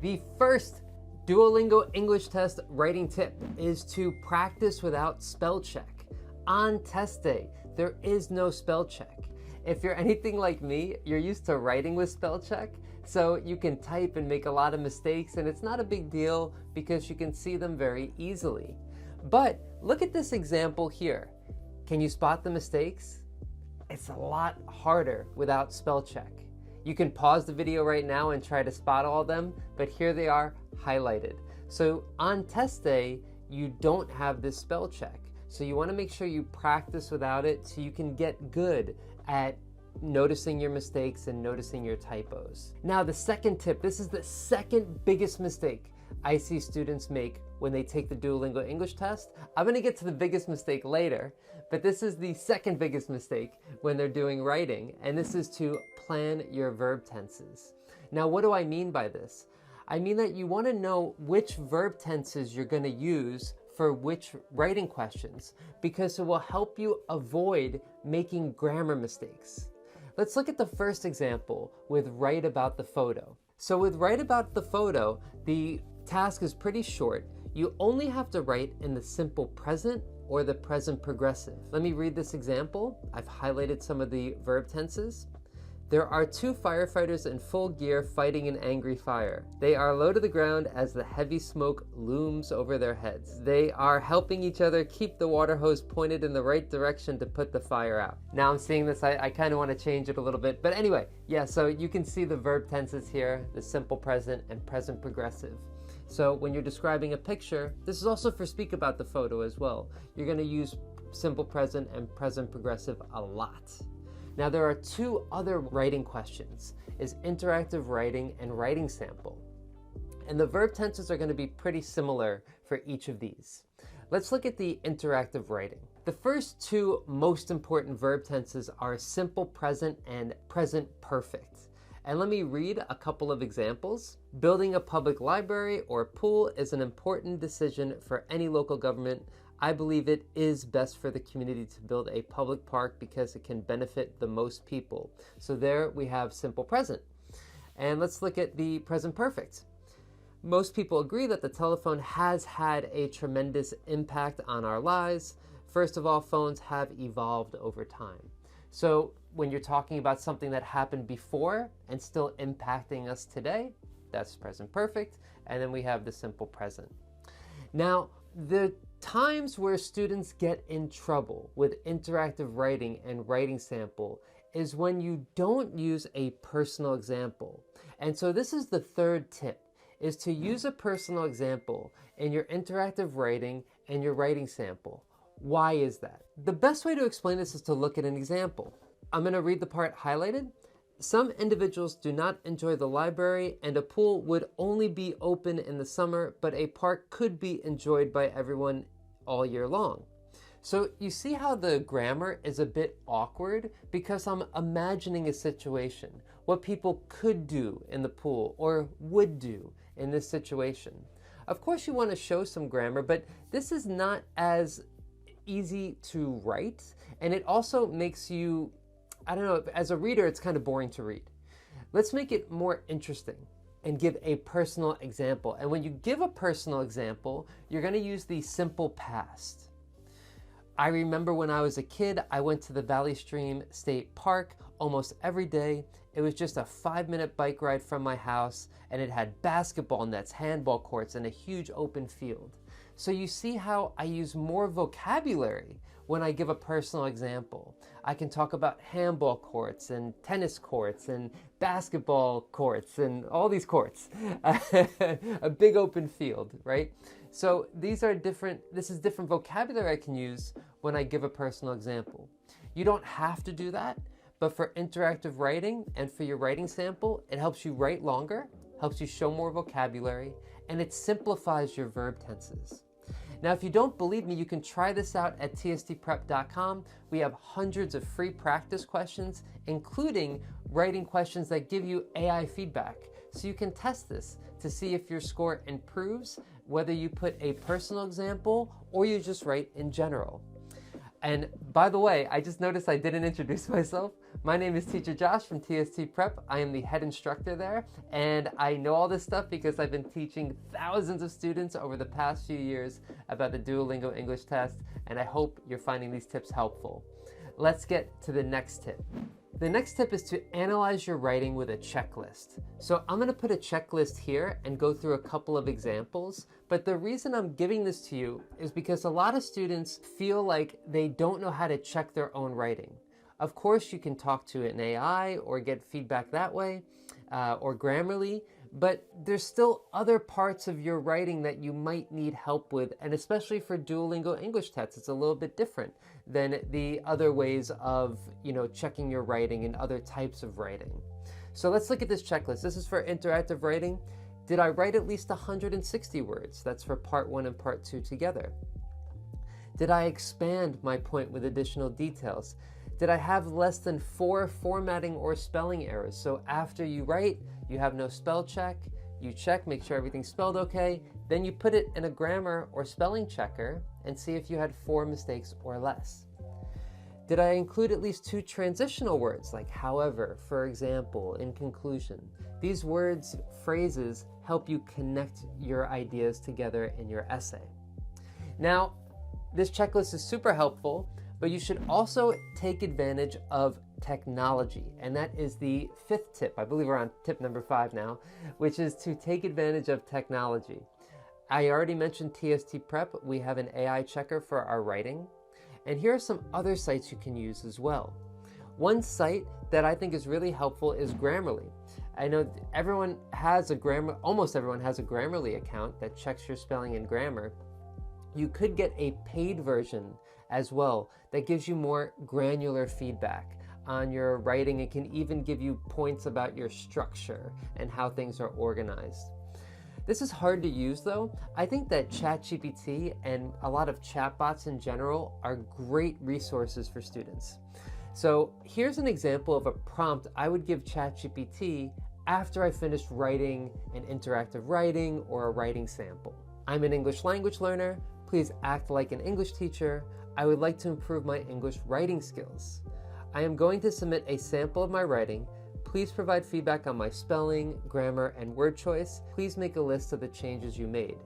The first Duolingo English Test writing tip is to practice without spell check. On test day, there is no spell check. If you're anything like me, you're used to writing with spell check, so you can type and make a lot of mistakes, and it's not a big deal because you can see them very easily. But look at this example here. Can you spot the mistakes? It's a lot harder without spell check. You can pause the video right now and try to spot all of them, but here they are highlighted. So on test day, you don't have this spell check. So you want to make sure you practice without it so you can get good at noticing your mistakes and noticing your typos. Now the second tip, this is the second biggest mistake I see students make when they take the Duolingo English test. I'm going to get to the biggest mistake later, but this is the second biggest mistake when they're doing writing, and this is to plan your verb tenses. Now, what do I mean by this? I mean that you want to know which verb tenses you're going to use for which writing questions, because it will help you avoid making grammar mistakes. Let's look at the first example with write about the photo. So with write about the photo, the task is pretty short. You only have to write in the simple present or the present progressive. Let me read this example. I've highlighted some of the verb tenses. There are two firefighters in full gear fighting an angry fire. They are low to the ground as the heavy smoke looms over their heads. They are helping each other keep the water hose pointed in the right direction to put the fire out. Now I'm seeing this, I kind of want to change it a little bit. But anyway, yeah, so you can see the verb tenses here, the simple present and present progressive. So when you're describing a picture, this is also for speak about the photo as well. You're going to use simple present and present progressive a lot. Now there are two other writing questions, is interactive writing and writing sample. And the verb tenses are going to be pretty similar for each of these. Let's look at the interactive writing. The first two most important verb tenses are simple present and present perfect. And let me read a couple of examples. Building a public library or pool is an important decision for any local government. I believe it is best for the community to build a public park because it can benefit the most people. So there we have simple present. And let's look at the present perfect. Most people agree that the telephone has had a tremendous impact on our lives. First of all, phones have evolved over time. So when you're talking about something that happened before and still impacting us today, that's present perfect. And then we have the simple present. Now, the times where students get in trouble with interactive writing and writing sample is when you don't use a personal example. And so this is the third tip, is to use a personal example in your interactive writing and your writing sample. Why is that? The best way to explain this is to look at an example. I'm going to read the part highlighted. Some individuals do not enjoy the library, and a pool would only be open in the summer, but a park could be enjoyed by everyone all year long. So you see how the grammar is a bit awkward because I'm imagining a situation, what people could do in the pool or would do in this situation. Of course you want to show some grammar, but this is not as easy to write, and it also makes you, I don't know, as a reader, it's kind of boring to read. Let's make it more interesting and give a personal example. And when you give a personal example, you're going to use the simple past. I remember when I was a kid, I went to the Valley Stream State Park almost every day. It was just a 5-minute bike ride from my house, and it had basketball nets, handball courts, and a huge open field. So you see how I use more vocabulary when I give a personal example. I can talk about handball courts and tennis courts and basketball courts and all these courts. A big open field, right? So these are different, this is different vocabulary I can use when I give a personal example. You don't have to do that, but for interactive writing and for your writing sample, it helps you write longer, helps you show more vocabulary, and it simplifies your verb tenses. Now, if you don't believe me, you can try this out at tstprep.com. We have hundreds of free practice questions, including writing questions that give you AI feedback. So you can test this to see if your score improves, whether you put a personal example or you just write in general. And by the way, I just noticed I didn't introduce myself. My name is Teacher Josh from TST Prep. I am the head instructor there, and I know all this stuff because I've been teaching thousands of students over the past few years about the Duolingo English Test, and I hope you're finding these tips helpful. Let's get to the next tip. The next tip is to analyze your writing with a checklist. So I'm going to put a checklist here and go through a couple of examples, but the reason I'm giving this to you is because a lot of students feel like they don't know how to check their own writing. Of course, you can talk to an AI or get feedback that way, or Grammarly, but there's still other parts of your writing that you might need help with, and especially for Duolingo English Tests, it's a little bit different than the other ways of, checking your writing and other types of writing. So let's look at this checklist. This is for interactive writing. Did I write at least 160 words? That's for part 1 and part 2 together. Did I expand my point with additional details? Did I have less than 4 formatting or spelling errors? So after you write, you have no spell check, you check, make sure everything's spelled okay, then you put it in a grammar or spelling checker and see if you had 4 mistakes or less. Did I include at least 2 transitional words like however, for example, in conclusion? These words, phrases help you connect your ideas together in your essay. Now, this checklist is super helpful, but you should also take advantage of technology. And that is the 5th tip. I believe we're on tip number 5 now, which is to take advantage of technology. I already mentioned TST Prep. We have an AI checker for our writing. And here are some other sites you can use as well. One site that I think is really helpful is Grammarly. I know almost everyone has a Grammarly account that checks your spelling and grammar. You could get a paid version as well that gives you more granular feedback on your writing. It can even give you points about your structure and how things are organized. This is hard to use though. I think that ChatGPT and a lot of chatbots in general are great resources for students. So here's an example of a prompt I would give ChatGPT after I finished writing an interactive writing or a writing sample. I'm an English language learner. Please act like an English teacher. I would like to improve my English writing skills. I am going to submit a sample of my writing. Please provide feedback on my spelling, grammar, and word choice. Please make a list of the changes you made.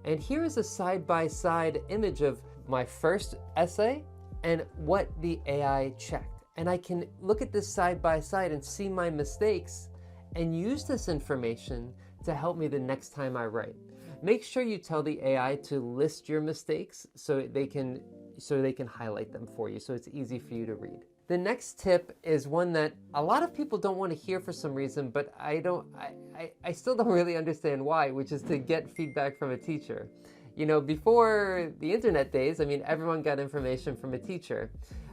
And here is a side-by-side image of my first essay and what the AI checked. And I can look at this side-by-side and see my mistakes and use this information to help me the next time I write. Make sure you tell the AI to list your mistakes so they can highlight them for you, so it's easy for you to read. The next tip is one that a lot of people don't want to hear for some reason, but I still don't really understand why, which is to get feedback from a teacher. Before the internet days, everyone got information from a teacher.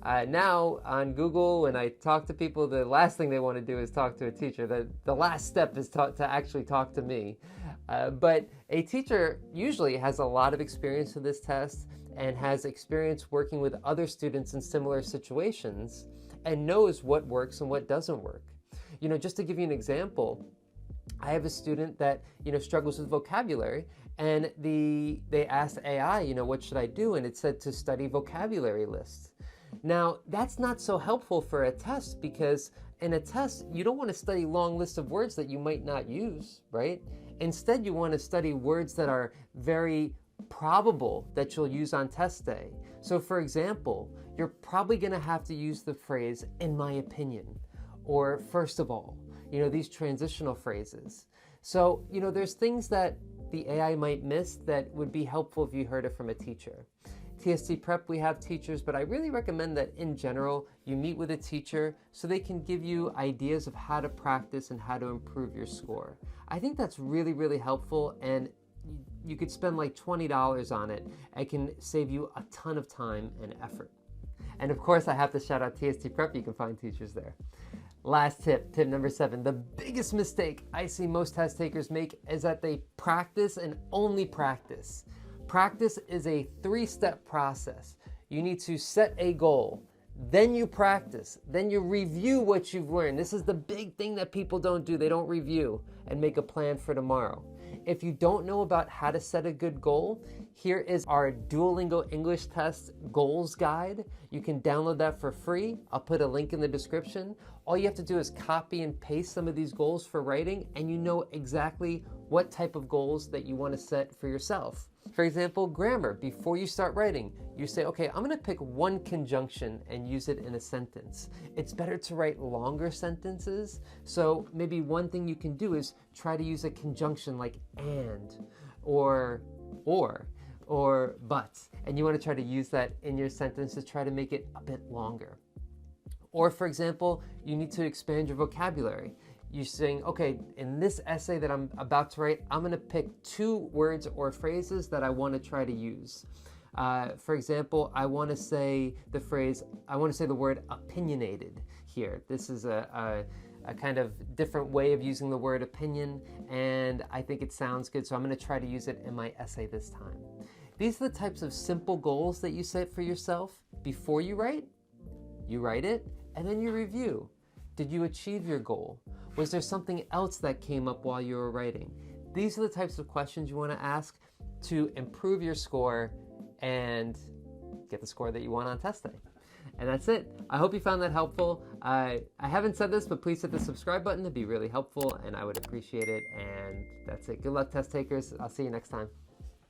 Now on Google, when I talk to people, the last thing they want to do is talk to a teacher. The last step is to actually talk to me. But a teacher usually has a lot of experience with this test and has experience working with other students in similar situations and knows what works and what doesn't work. Just to give you an example, I have a student that, struggles with vocabulary, and they asked AI, what should I do? And it said to study vocabulary lists. Now, that's not so helpful for a test because in a test, you don't want to study long lists of words that you might not use, right? Instead, you want to study words that are very probable that you'll use on test day. So for example, you're probably going to have to use the phrase, in my opinion, or first of all, these transitional phrases. So, there's things that the AI might miss that would be helpful if you heard it from a teacher. TST Prep, we have teachers, but I really recommend that in general, you meet with a teacher so they can give you ideas of how to practice and how to improve your score. I think that's really, really helpful, and you could spend like $20 on it. It can save you a ton of time and effort. And of course, I have to shout out TST Prep. You can find teachers there. Last tip number 7. The biggest mistake I see most test takers make is that they practice and only practice. Practice is a 3-step process. You need to set a goal, then you practice, then you review what you've learned. This is the big thing that people don't do. They don't review and make a plan for tomorrow. If you don't know about how to set a good goal, here is our Duolingo English Test Goals Guide. You can download that for free. I'll put a link in the description. All you have to do is copy and paste some of these goals for writing, and you know exactly what type of goals that you want to set for yourself. For example, grammar. Before you start writing, you say, okay, I'm going to pick one conjunction and use it in a sentence. It's better to write longer sentences. So maybe one thing you can do is try to use a conjunction like and, or but. And you want to try to use that in your sentence to try to make it a bit longer. Or for example, you need to expand your vocabulary. You're saying, okay, in this essay that I'm about to write, I'm going to pick 2 words or phrases that I want to try to use. For example, I want to say the word opinionated here. This is a kind of different way of using the word opinion, and I think it sounds good, so I'm going to try to use it in my essay this time. These are the types of simple goals that you set for yourself before you write. You write it, and then you review. Did you achieve your goal? Was there something else that came up while you were writing? These are the types of questions you want to ask to improve your score and get the score that you want on test day. And that's it. I hope you found that helpful. I haven't said this, but please hit the subscribe button. It'd be really helpful, and I would appreciate it. And that's it. Good luck, test takers. I'll see you next time.